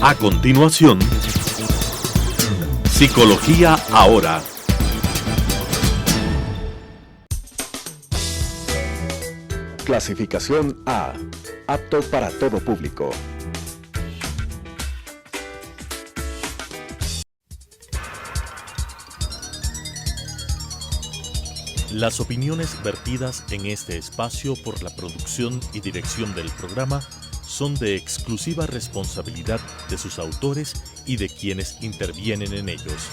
A continuación, Psicología Ahora. Clasificación A. Apto para todo público. Las opiniones vertidas en este espacio por la producción y dirección del programa son de exclusiva responsabilidad de sus autores y de quienes intervienen en ellos.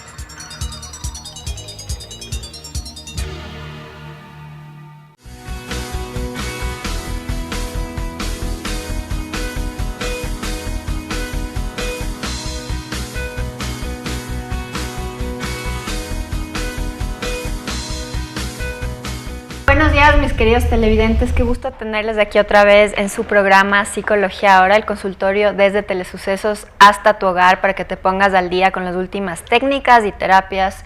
Buenos días, mis queridos televidentes, qué gusto tenerles aquí otra vez en su programa Psicología Ahora, el consultorio desde Telesucesos hasta tu hogar para que te pongas al día con las últimas técnicas y terapias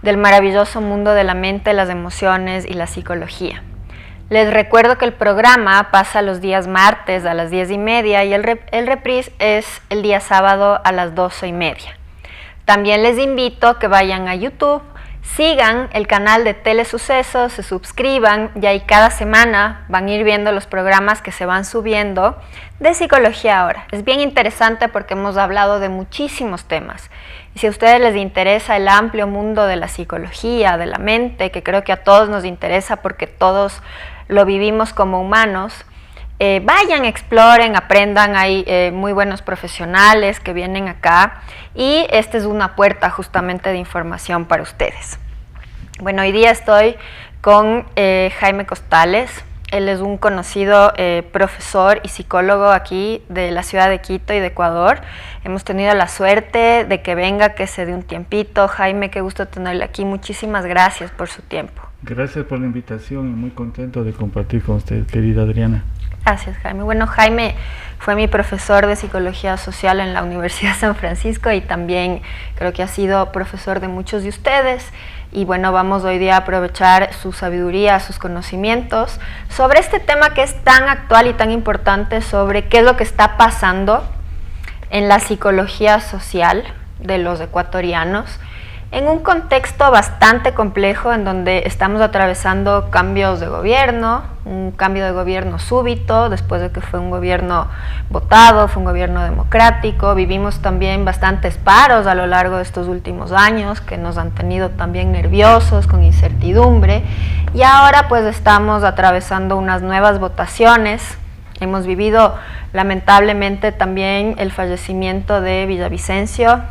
del maravilloso mundo de la mente, las emociones y la psicología. Les recuerdo que el programa pasa los días martes a las 10:30 y el reprise es el día sábado a las 12:30. También les invito a que vayan a YouTube, sigan el canal de Telesucesos, se suscriban y ahí cada semana van a ir viendo los programas que se van subiendo de Psicología Ahora. Es bien interesante porque hemos hablado de muchísimos temas. Y si a ustedes les interesa el amplio mundo de la psicología, de la mente, que creo que a todos nos interesa porque todos lo vivimos como humanos, vayan, exploren, aprendan, hay muy buenos profesionales que vienen acá y esta es una puerta justamente de información para ustedes. Bueno, hoy día estoy con Jaime Costales. Él es un conocido profesor y psicólogo aquí de la ciudad de Quito y de Ecuador. Hemos tenido la suerte de que venga, que se dé un tiempito. Jaime, qué gusto tenerle aquí. Muchísimas gracias por su tiempo. Gracias por la invitación y muy contento de compartir con usted, querida Adriana. Gracias, Jaime. Bueno, Jaime fue mi profesor de Psicología Social en la Universidad de San Francisco y también creo que ha sido profesor de muchos de ustedes. Y bueno, vamos hoy día a aprovechar su sabiduría, sus conocimientos sobre este tema que es tan actual y tan importante, sobre qué es lo que está pasando en la psicología social de los ecuatorianos, en un contexto bastante complejo en donde estamos atravesando cambios de gobierno, un cambio de gobierno súbito después de que fue un gobierno votado, fue un gobierno democrático. Vivimos también bastantes paros a lo largo de estos últimos años que nos han tenido también nerviosos, con incertidumbre, y ahora pues estamos atravesando unas nuevas votaciones. Hemos vivido lamentablemente también el fallecimiento de Villavicencio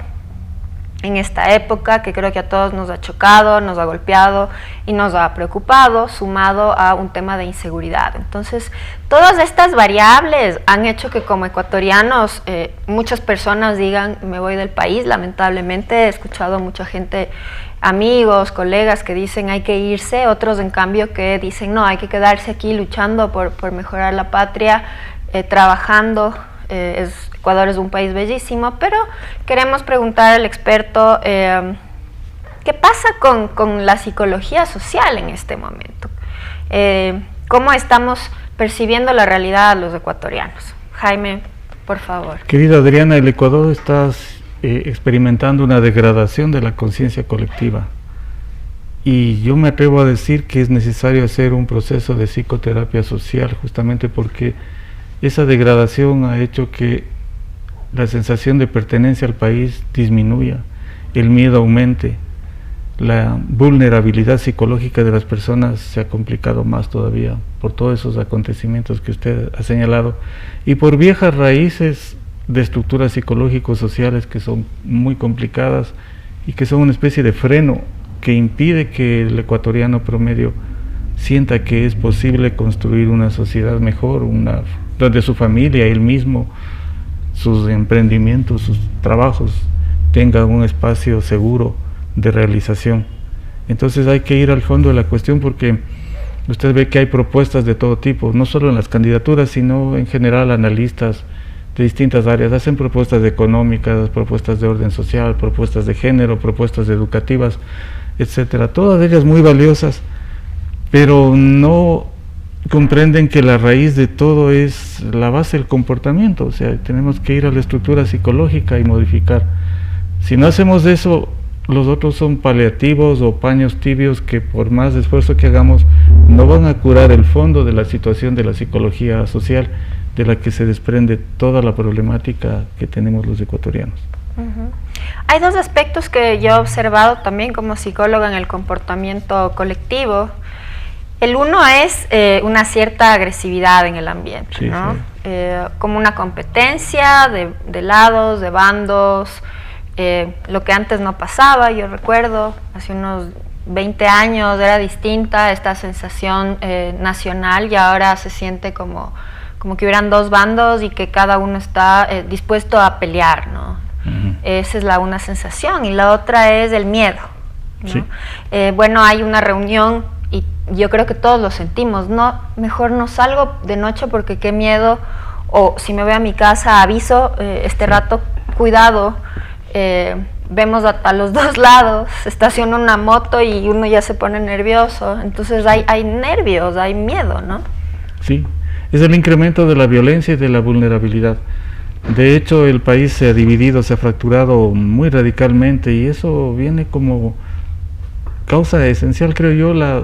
en esta época, que creo que a todos nos ha chocado, nos ha golpeado y nos ha preocupado, sumado a un tema de inseguridad. Entonces, todas estas variables han hecho que como ecuatorianos muchas personas digan, me voy del país. Lamentablemente he escuchado a mucha gente, amigos, colegas que dicen hay que irse, otros en cambio que dicen no, hay que quedarse aquí luchando por mejorar la patria, trabajando. Ecuador es un país bellísimo, pero queremos preguntar al experto ¿qué pasa con la psicología social en este momento? ¿Cómo estamos percibiendo la realidad los ecuatorianos? Jaime, por favor. Querida Adriana, el Ecuador está experimentando una degradación de la conciencia colectiva y yo me atrevo a decir que es necesario hacer un proceso de psicoterapia social, justamente porque esa degradación ha hecho que la sensación de pertenencia al país disminuya, el miedo aumente, la vulnerabilidad psicológica de las personas se ha complicado más todavía por todos esos acontecimientos que usted ha señalado y por viejas raíces de estructuras psicológicos sociales que son muy complicadas y que son una especie de freno que impide que el ecuatoriano promedio sienta que es posible construir una sociedad mejor, donde su familia, él mismo, sus emprendimientos, sus trabajos tengan un espacio seguro de realización. Entonces hay que ir al fondo de la cuestión porque usted ve que hay propuestas de todo tipo, no solo en las candidaturas, sino en general analistas de distintas áreas, hacen propuestas económicas, propuestas de orden social, propuestas de género, propuestas educativas, etcétera, todas ellas muy valiosas, pero no comprenden que la raíz de todo es la base del comportamiento, o sea, tenemos que ir a la estructura psicológica y modificar. Si no hacemos eso, los otros son paliativos o paños tibios que por más esfuerzo que hagamos no van a curar el fondo de la situación de la psicología social de la que se desprende toda la problemática que tenemos los ecuatorianos. Hay dos aspectos que yo he observado también como psicóloga en el comportamiento colectivo. El uno es una cierta agresividad en el ambiente, sí, ¿no? Sí. Como una competencia de lados, de bandos, lo que antes no pasaba. Yo recuerdo, hace unos 20 años era distinta esta sensación nacional, y ahora se siente como que hubieran dos bandos y que cada uno está dispuesto a pelear, ¿no? Esa es una sensación, y la otra es el miedo, ¿no? Sí. Bueno, hay una reunión y yo creo que todos lo sentimos, no, mejor no salgo de noche porque qué miedo, o si me voy a mi casa aviso, este rato, cuidado, vemos a los dos lados, se estaciona una moto y uno ya se pone nervioso, entonces hay nervios, hay miedo, ¿no? Sí, es el incremento de la violencia y de la vulnerabilidad. De hecho, el país se ha dividido, se ha fracturado muy radicalmente, y eso viene como causa esencial, creo yo, la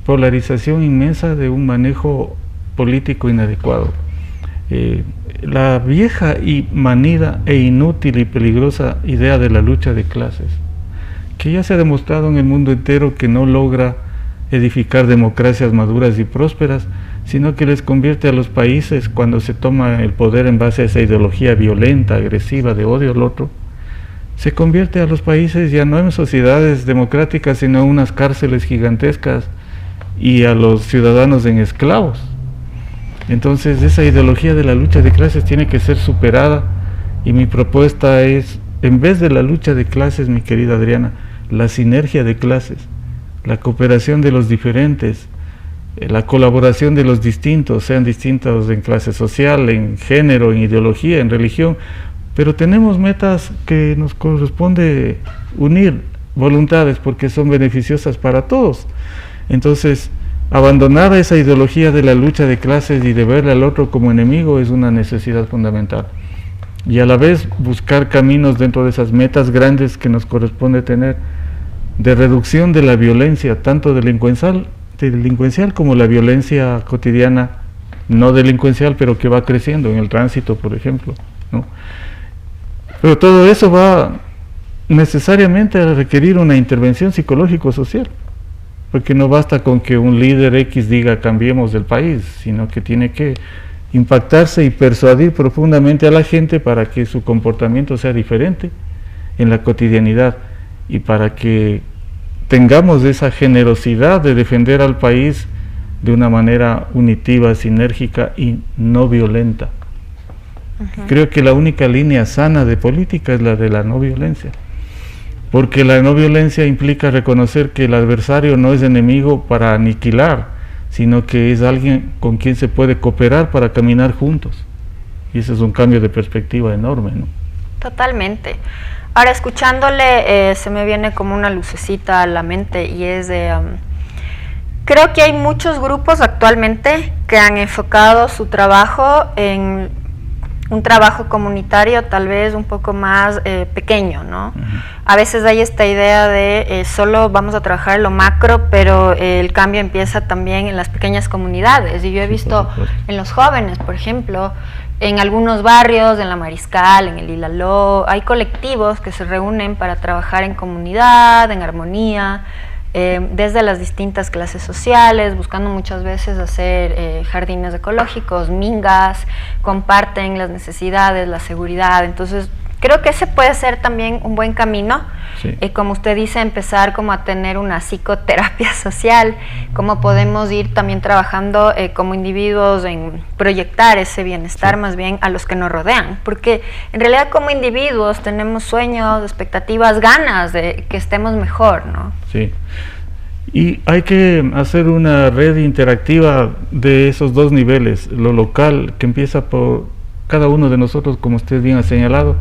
polarización inmensa de un manejo político inadecuado. La vieja y manida e inútil y peligrosa idea de la lucha de clases, que ya se ha demostrado en el mundo entero que no logra edificar democracias maduras y prósperas, sino que les convierte a los países, cuando se toma el poder en base a esa ideología violenta, agresiva, de odio al otro, se convierte a los países ya no en sociedades democráticas, sino en unas cárceles gigantescas, y a los ciudadanos en esclavos. Entonces esa ideología de la lucha de clases tiene que ser superada, y mi propuesta es, en vez de la lucha de clases, mi querida Adriana, la sinergia de clases, la cooperación de los diferentes, la colaboración de los distintos, sean distintos en clase social, en género, en ideología, en religión, pero tenemos metas que nos corresponde unir voluntades porque son beneficiosas para todos. Entonces, abandonar esa ideología de la lucha de clases y de ver al otro como enemigo es una necesidad fundamental, y a la vez buscar caminos dentro de esas metas grandes que nos corresponde tener, de reducción de la violencia, tanto delincuencial como la violencia cotidiana no delincuencial, pero que va creciendo en el tránsito, por ejemplo, ¿no? Pero todo eso va necesariamente a requerir una intervención psicológico-social, porque no basta con que un líder X diga cambiemos del país, sino que tiene que impactarse y persuadir profundamente a la gente para que su comportamiento sea diferente en la cotidianidad, y para que tengamos esa generosidad de defender al país de una manera unitiva, sinérgica y no violenta. Creo que la única línea sana de política es la de la no violencia, porque la no violencia implica reconocer que el adversario no es enemigo para aniquilar, sino que es alguien con quien se puede cooperar para caminar juntos, y ese es un cambio de perspectiva enorme, ¿no? Totalmente. Ahora, escuchándole, se me viene como una lucecita a la mente, y es de... creo que hay muchos grupos actualmente que han enfocado su trabajo en un trabajo comunitario tal vez un poco más pequeño, ¿no? A veces hay esta idea de solo vamos a trabajar en lo macro, pero el cambio empieza también en las pequeñas comunidades, y yo he visto en los jóvenes, por ejemplo, en algunos barrios, en la Mariscal, en el Ilaló, hay colectivos que se reúnen para trabajar en comunidad, en armonía, desde las distintas clases sociales, buscando muchas veces hacer jardines ecológicos, mingas, comparten las necesidades, la seguridad. Entonces creo que ese puede ser también un buen camino, sí. Como usted dice, empezar como a tener una psicoterapia social, cómo podemos ir también trabajando como individuos en proyectar ese bienestar, sí, más bien a los que nos rodean, porque en realidad como individuos tenemos sueños, expectativas, ganas de que estemos mejor, ¿no? Sí, y hay que hacer una red interactiva de esos dos niveles, lo local, que empieza por cada uno de nosotros, como usted bien ha señalado,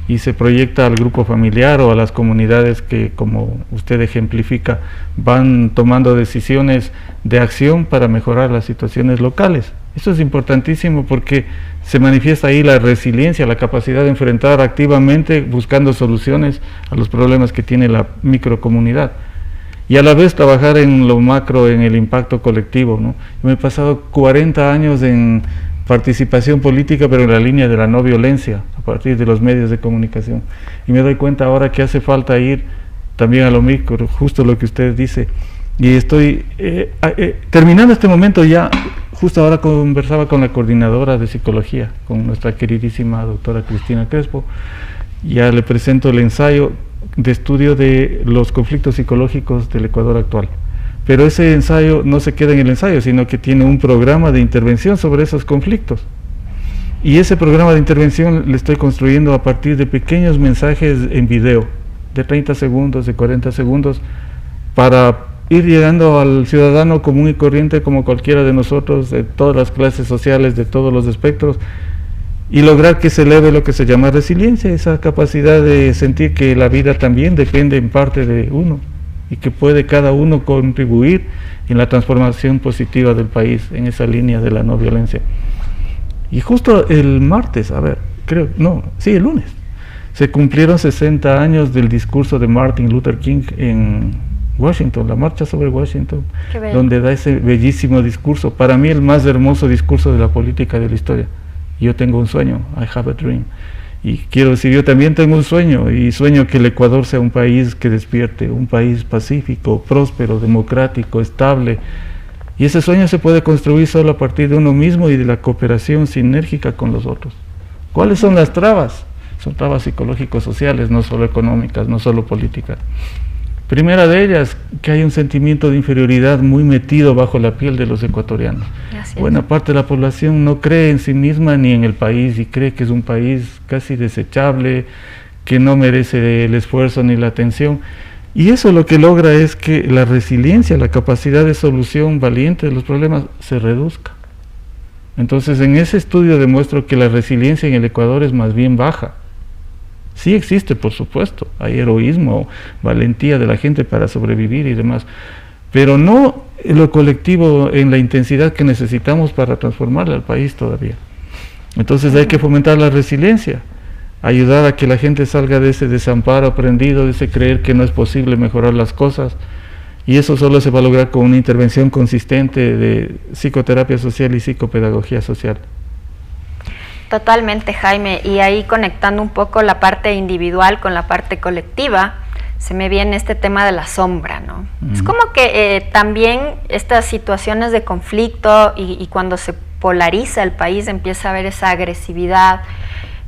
y se proyecta al grupo familiar o a las comunidades que, como usted ejemplifica, van tomando decisiones de acción para mejorar las situaciones locales. Esto es importantísimo porque se manifiesta ahí la resiliencia, la capacidad de enfrentar activamente buscando soluciones a los problemas que tiene la microcomunidad. Y a la vez trabajar en lo macro, en el impacto colectivo, ¿no? Yo me he pasado 40 años en participación política, pero en la línea de la no violencia, a partir de los medios de comunicación. Y me doy cuenta ahora que hace falta ir también a lo micro, justo lo que usted dice. Y estoy terminando este momento ya, justo ahora conversaba con la coordinadora de psicología, con nuestra queridísima doctora Cristina Crespo. Ya le presento el ensayo de estudio de los conflictos psicológicos del Ecuador actual. Pero ese ensayo no se queda en el ensayo, sino que tiene un programa de intervención sobre esos conflictos. Y ese programa de intervención le estoy construyendo a partir de pequeños mensajes en video, de 30 segundos, de 40 segundos, para ir llegando al ciudadano común y corriente como cualquiera de nosotros, de todas las clases sociales, de todos los espectros, y lograr que se eleve lo que se llama resiliencia, esa capacidad de sentir que la vida también depende en parte de uno, y que puede cada uno contribuir en la transformación positiva del país, en esa línea de la no violencia. Y justo el martes, el lunes, se cumplieron 60 años del discurso de Martin Luther King en Washington, la marcha sobre Washington, donde da ese bellísimo discurso, para mí el más hermoso discurso de la política de la historia. Yo tengo un sueño, I have a dream. Y quiero decir, yo también tengo un sueño, y sueño que el Ecuador sea un país que despierte, un país pacífico, próspero, democrático, estable. Y ese sueño se puede construir solo a partir de uno mismo y de la cooperación sinérgica con los otros. ¿Cuáles son las trabas? Son trabas psicológicos sociales, no solo económicas, no solo políticas. Primera de ellas, que hay un sentimiento de inferioridad muy metido bajo la piel de los ecuatorianos. Buena parte de la población no cree en sí misma ni en el país y cree que es un país casi desechable, que no merece el esfuerzo ni la atención. Y eso lo que logra es que la resiliencia, la capacidad de solución valiente de los problemas se reduzca. Entonces, en ese estudio demuestro que la resiliencia en el Ecuador es más bien baja. Sí existe, por supuesto, hay heroísmo, valentía de la gente para sobrevivir y demás, pero no lo colectivo en la intensidad que necesitamos para transformarle al país todavía. Entonces hay que fomentar la resiliencia, ayudar a que la gente salga de ese desamparo aprendido, de ese creer que no es posible mejorar las cosas, y eso solo se va a lograr con una intervención consistente de psicoterapia social y psicopedagogía social. Totalmente, Jaime, y ahí conectando un poco la parte individual con la parte colectiva, se me viene este tema de la sombra, ¿no? Es como que también estas situaciones de conflicto y cuando se polariza el país empieza a haber esa agresividad.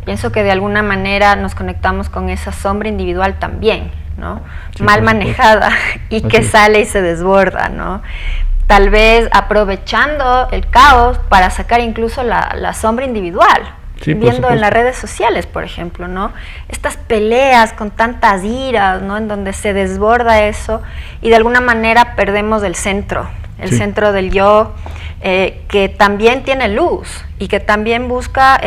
Pienso que de alguna manera nos conectamos con esa sombra individual también, ¿no? Sí, mal manejada y que sale y se desborda, ¿no? Tal vez aprovechando el caos para sacar incluso la sombra individual, viendo en las redes sociales, por ejemplo, ¿no? Estas peleas con tantas iras, ¿no? En donde se desborda eso y de alguna manera perdemos el centro del yo, que también tiene luz y que también busca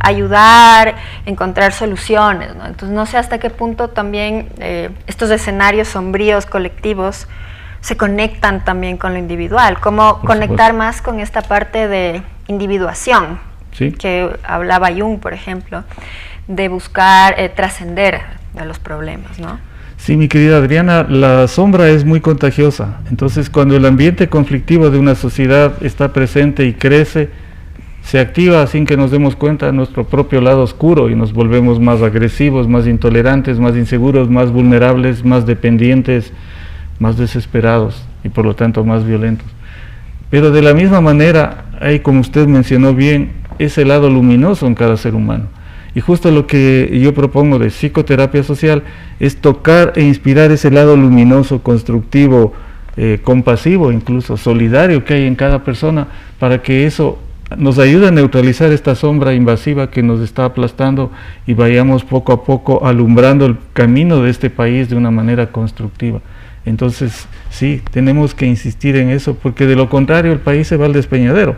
ayudar, encontrar soluciones, ¿no? Entonces no sé hasta qué punto también estos escenarios sombríos colectivos se conectan también con lo individual, cómo conectar más con esta parte de individuación, que hablaba Jung, por ejemplo, de buscar trascender de los problemas, ¿no? Sí, mi querida Adriana, la sombra es muy contagiosa, entonces cuando el ambiente conflictivo de una sociedad está presente y crece, se activa sin que nos demos cuenta nuestro propio lado oscuro y nos volvemos más agresivos, más intolerantes, más inseguros, más vulnerables, más dependientes, más desesperados y por lo tanto más violentos. Pero de la misma manera, hay, como usted mencionó bien, ese lado luminoso en cada ser humano. Y justo lo que yo propongo de psicoterapia social es tocar e inspirar ese lado luminoso, constructivo, compasivo, incluso solidario que hay en cada persona, para que eso nos ayude a neutralizar esta sombra invasiva que nos está aplastando y vayamos poco a poco alumbrando el camino de este país de una manera constructiva. Entonces, sí, tenemos que insistir en eso, porque de lo contrario el país se va al despeñadero.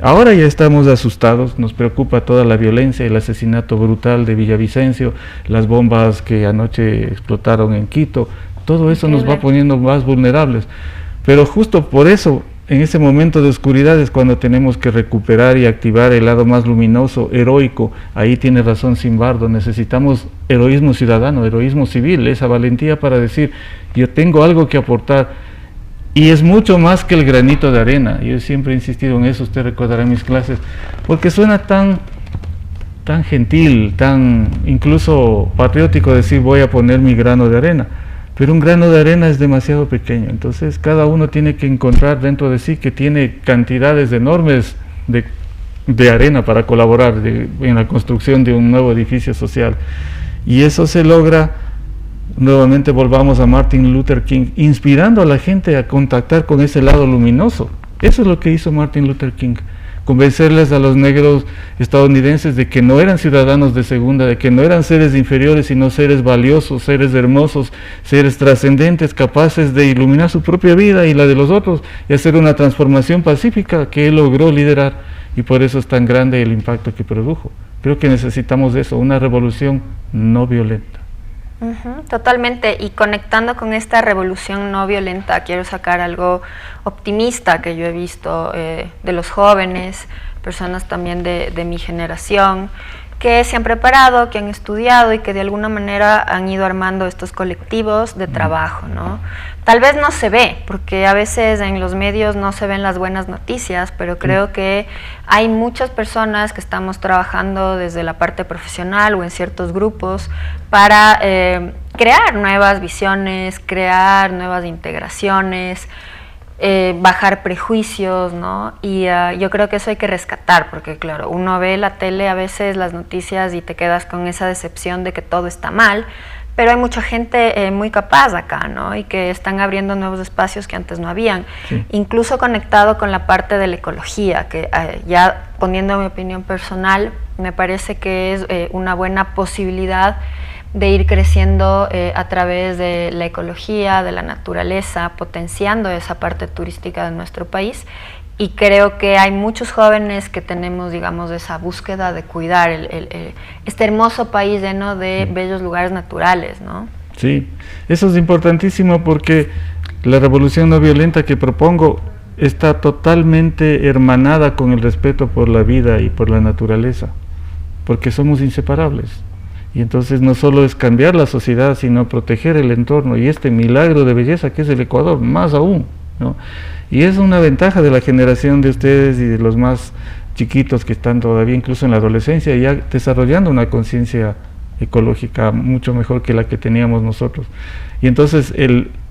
Ahora ya estamos asustados, nos preocupa toda la violencia, el asesinato brutal de Villavicencio, las bombas que anoche explotaron en Quito, todo eso nos va poniendo más vulnerables. Pero justo por eso, en ese momento de oscuridad es cuando tenemos que recuperar y activar el lado más luminoso, heroico. Ahí tiene razón Zimbardo, necesitamos heroísmo ciudadano, heroísmo civil, esa valentía para decir, yo tengo algo que aportar. Y es mucho más que el granito de arena. Yo siempre he insistido en eso, usted recordará en mis clases, porque suena tan gentil, tan incluso patriótico decir voy a poner mi grano de arena, pero un grano de arena es demasiado pequeño. Entonces cada uno tiene que encontrar dentro de sí que tiene cantidades enormes de arena para colaborar en la construcción de un nuevo edificio social, y eso se logra. Nuevamente volvamos a Martin Luther King, inspirando a la gente a contactar con ese lado luminoso. Eso es lo que hizo Martin Luther King, convencerles a los negros estadounidenses de que no eran ciudadanos de segunda, de que no eran seres inferiores, sino seres valiosos, seres hermosos, seres trascendentes, capaces de iluminar su propia vida y la de los otros, y hacer una transformación pacífica que él logró liderar, y por eso es tan grande el impacto que produjo. Creo que necesitamos eso, una revolución no violenta. Totalmente, y conectando con esta revolución no violenta, quiero sacar algo optimista que yo he visto de los jóvenes, personas también de mi generación, que se han preparado, que han estudiado y que de alguna manera han ido armando estos colectivos de trabajo, ¿no? Tal vez no se ve, porque a veces en los medios no se ven las buenas noticias, pero creo que hay muchas personas que estamos trabajando desde la parte profesional o en ciertos grupos para crear nuevas visiones, crear nuevas integraciones, bajar prejuicios, ¿no? Y yo creo que eso hay que rescatar, porque claro, uno ve la tele a veces, las noticias, y te quedas con esa decepción de que todo está mal, pero hay mucha gente muy capaz acá, ¿no? Y que están abriendo nuevos espacios que antes no habían, incluso conectado con la parte de la ecología, que ya poniendo mi opinión personal, me parece que es una buena posibilidad de ir creciendo a través de la ecología, de la naturaleza, potenciando esa parte turística de nuestro país, y creo que hay muchos jóvenes que tenemos, digamos, esa búsqueda de cuidar este hermoso país lleno de bellos lugares naturales, ¿no? Sí, eso es importantísimo, porque la revolución no violenta que propongo está totalmente hermanada con el respeto por la vida y por la naturaleza, porque somos inseparables. Y entonces no solo es cambiar la sociedad, sino proteger el entorno y este milagro de belleza que es el Ecuador, más aún, ¿no? Y es una ventaja de la generación de ustedes y de los más chiquitos que están todavía incluso en la adolescencia, ya desarrollando una conciencia ecológica mucho mejor que la que teníamos nosotros. Y entonces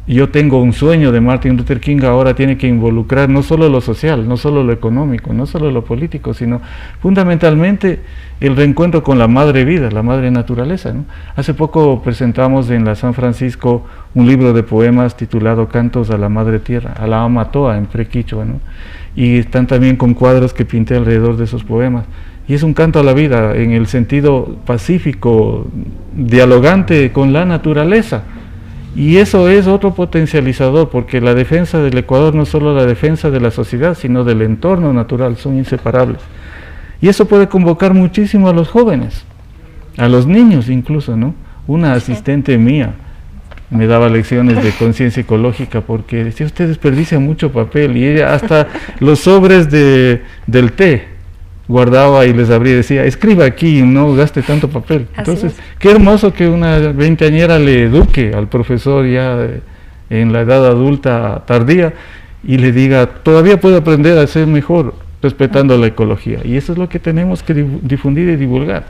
yo tengo un sueño de Martin Luther King ahora tiene que involucrar no solo lo social, no solo lo económico, no solo lo político, sino fundamentalmente el reencuentro con la madre vida, la madre naturaleza, ¿no? Hace poco presentamos en la San Francisco un libro de poemas titulado Cantos a la Madre Tierra, a la Ama Toa en prequichua, ¿no? Y están también con cuadros que pinté alrededor de esos poemas. Y es un canto a la vida en el sentido pacífico, dialogante con la naturaleza. Y eso es otro potencializador, porque la defensa del Ecuador no es solo la defensa de la sociedad, sino del entorno natural, son inseparables. Y eso puede convocar muchísimo a los jóvenes, a los niños incluso, ¿no? Una asistente mía me daba lecciones de conciencia ecológica, porque decía, usted desperdicia mucho papel, y ella hasta los sobres del té guardaba y les abría y decía, escriba aquí, no gaste tanto papel. Entonces, qué hermoso que una veinteañera le eduque al profesor ya en la edad adulta tardía y le diga, todavía puede aprender a ser mejor respetando la ecología. Y eso es lo que tenemos que difundir y divulgar,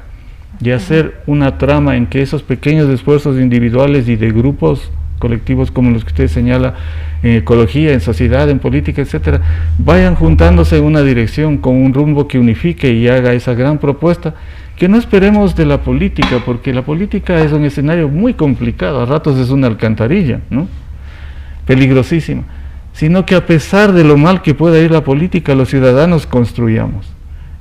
y hacer una trama en que esos pequeños esfuerzos individuales y de grupos colectivos como los que usted señala, en ecología, en sociedad, en política, etcétera, vayan juntándose en una dirección con un rumbo que unifique y haga esa gran propuesta, que no esperemos de la política, porque la política es un escenario muy complicado, a ratos es una alcantarilla, ¿no? Peligrosísima, sino que a pesar de lo mal que pueda ir la política, los ciudadanos construyamos.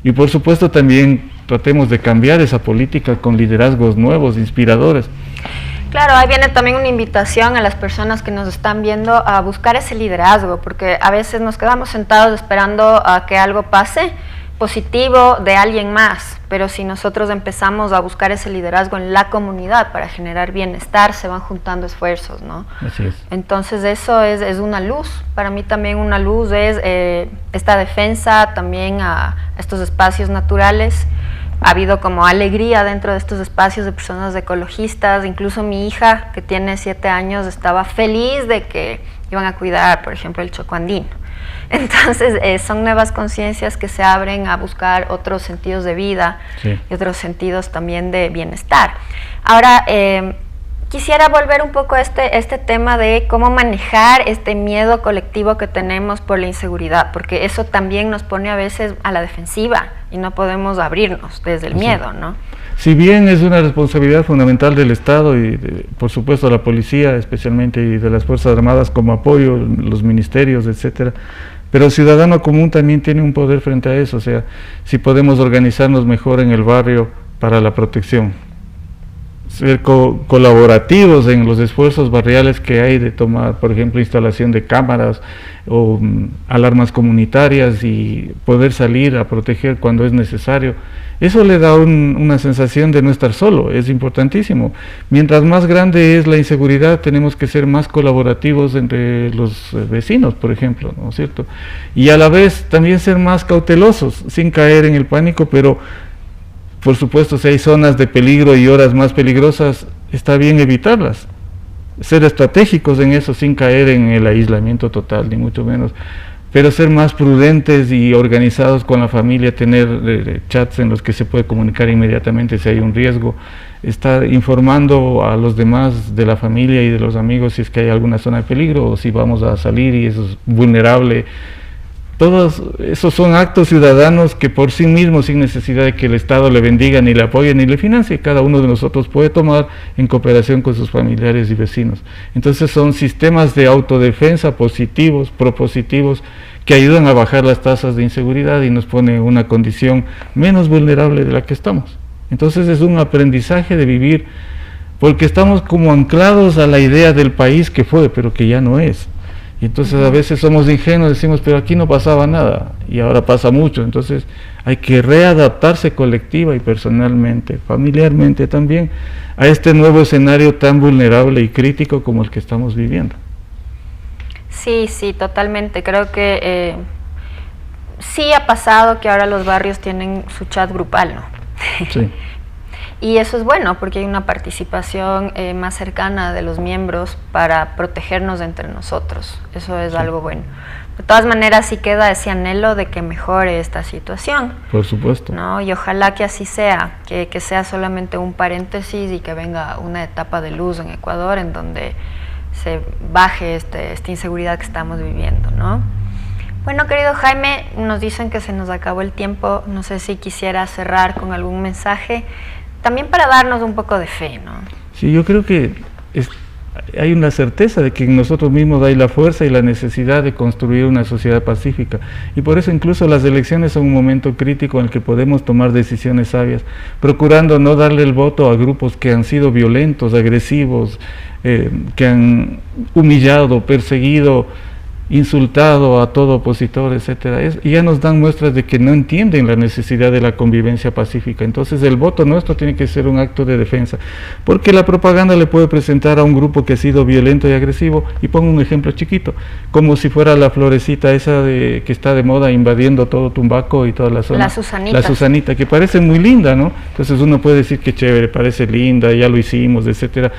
Y por supuesto también tratemos de cambiar esa política con liderazgos nuevos, inspiradores. Claro, ahí viene también una invitación a las personas que nos están viendo a buscar ese liderazgo, porque a veces nos quedamos sentados esperando a que algo pase, positivo de alguien más, pero si nosotros empezamos a buscar ese liderazgo en la comunidad para generar bienestar, se van juntando esfuerzos, ¿no? Así es. Entonces eso es una luz. Para mí también una luz es esta defensa también a estos espacios naturales. Ha habido como alegría dentro de estos espacios de personas ecologistas. Incluso mi hija, que tiene 7 años, estaba feliz de que iban a cuidar, por ejemplo, el choco andino. Entonces son nuevas conciencias que se abren a buscar otros sentidos de vida, sí, y otros sentidos también de bienestar. Ahora, quisiera volver un poco a este tema de cómo manejar este miedo colectivo que tenemos por la inseguridad, porque eso también nos pone a veces a la defensiva y no podemos abrirnos desde el miedo, ¿no? Si bien es una responsabilidad fundamental del Estado y por supuesto de la policía especialmente y de las Fuerzas Armadas como apoyo, los ministerios, etcétera, pero el ciudadano común también tiene un poder frente a eso, o sea, si podemos organizarnos mejor en el barrio para la protección, ser colaborativos en los esfuerzos barriales que hay de tomar, por ejemplo, instalación de cámaras o alarmas comunitarias y poder salir a proteger cuando es necesario. Eso le da una sensación de no estar solo, es importantísimo. Mientras más grande es la inseguridad, tenemos que ser más colaborativos entre los vecinos, por ejemplo, ¿no es cierto? Y a la vez también ser más cautelosos, sin caer en el pánico, pero por supuesto, si hay zonas de peligro y horas más peligrosas, está bien evitarlas. Ser estratégicos en eso sin caer en el aislamiento total, ni mucho menos. Pero ser más prudentes y organizados con la familia, tener chats en los que se puede comunicar inmediatamente si hay un riesgo, estar informando a los demás de la familia y de los amigos si es que hay alguna zona de peligro o si vamos a salir y eso es vulnerable. Todos esos son actos ciudadanos que por sí mismos, sin necesidad de que el Estado le bendiga, ni le apoye, ni le financie, cada uno de nosotros puede tomar en cooperación con sus familiares y vecinos. Entonces son sistemas de autodefensa positivos, propositivos, que ayudan a bajar las tasas de inseguridad y nos pone en una condición menos vulnerable de la que estamos. Entonces es un aprendizaje de vivir, porque estamos como anclados a la idea del país que fue, pero que ya no es. Y entonces a veces somos ingenuos, decimos, pero aquí no pasaba nada, y ahora pasa mucho. Entonces hay que readaptarse colectiva y personalmente, familiarmente también, a este nuevo escenario tan vulnerable y crítico como el que estamos viviendo. Sí, sí, totalmente. Creo que sí ha pasado que ahora los barrios tienen su chat grupal, ¿no? Sí. Y eso es bueno porque hay una participación más cercana de los miembros para protegernos entre nosotros. Eso es algo bueno. De todas maneras, sí queda ese anhelo de que mejore esta situación. Por supuesto. ¿No? Y ojalá que así sea, que sea solamente un paréntesis y que venga una etapa de luz en Ecuador en donde se baje esta inseguridad que estamos viviendo, ¿no? Bueno, querido Jaime, nos dicen que se nos acabó el tiempo. No sé si quisiera cerrar con algún mensaje. También para darnos un poco de fe, ¿no? Sí, yo creo que hay una certeza de que en nosotros mismos hay la fuerza y la necesidad de construir una sociedad pacífica. Y por eso incluso las elecciones son un momento crítico en el que podemos tomar decisiones sabias, procurando no darle el voto a grupos que han sido violentos, agresivos, que han humillado, perseguido, insultado a todo opositor, etcétera, y ya nos dan muestras de que no entienden la necesidad de la convivencia pacífica. Entonces el voto nuestro tiene que ser un acto de defensa, porque la propaganda le puede presentar a un grupo que ha sido violento y agresivo, y pongo un ejemplo chiquito, como si fuera la florecita esa que está de moda invadiendo todo Tumbaco y toda la zona, la Susanita, que parece muy linda, ¿no? Entonces uno puede decir que chévere, parece linda, ya lo hicimos, etcétera.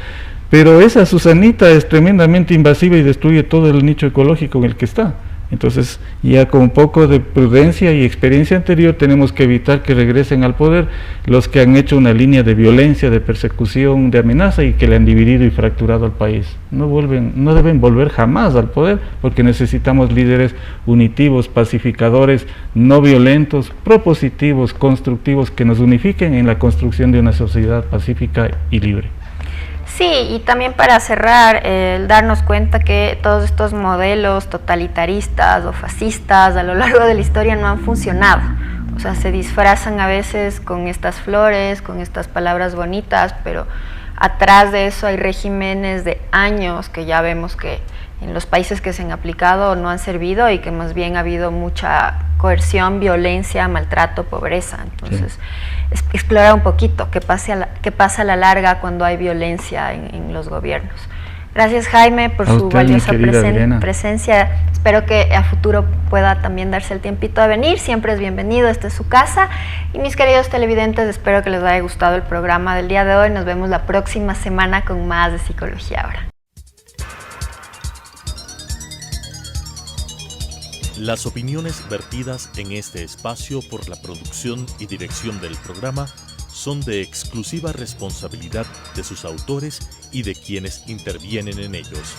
Pero esa Susanita es tremendamente invasiva y destruye todo el nicho ecológico en el que está. Entonces, ya con un poco de prudencia y experiencia anterior, tenemos que evitar que regresen al poder los que han hecho una línea de violencia, de persecución, de amenaza y que le han dividido y fracturado al país. No deben volver jamás al poder, porque necesitamos líderes unitivos, pacificadores, no violentos, propositivos, constructivos, que nos unifiquen en la construcción de una sociedad pacífica y libre. Sí, y también para cerrar, darnos cuenta que todos estos modelos totalitaristas o fascistas a lo largo de la historia no han funcionado. O sea, se disfrazan a veces con estas flores, con estas palabras bonitas, pero atrás de eso hay regímenes de años que ya vemos que en los países que se han aplicado no han servido y que más bien ha habido mucha coerción, violencia, maltrato, pobreza. Entonces, explorar un poquito qué pasa a la larga cuando hay violencia en los gobiernos. Gracias, Jaime, por su valiosa presencia. Espero que a futuro pueda también darse el tiempito de venir. Siempre es bienvenido, esta es su casa. Y mis queridos televidentes, espero que les haya gustado el programa del día de hoy. Nos vemos la próxima semana con más de Psicología Ahora. Las opiniones vertidas en este espacio por la producción y dirección del programa son de exclusiva responsabilidad de sus autores y de quienes intervienen en ellos.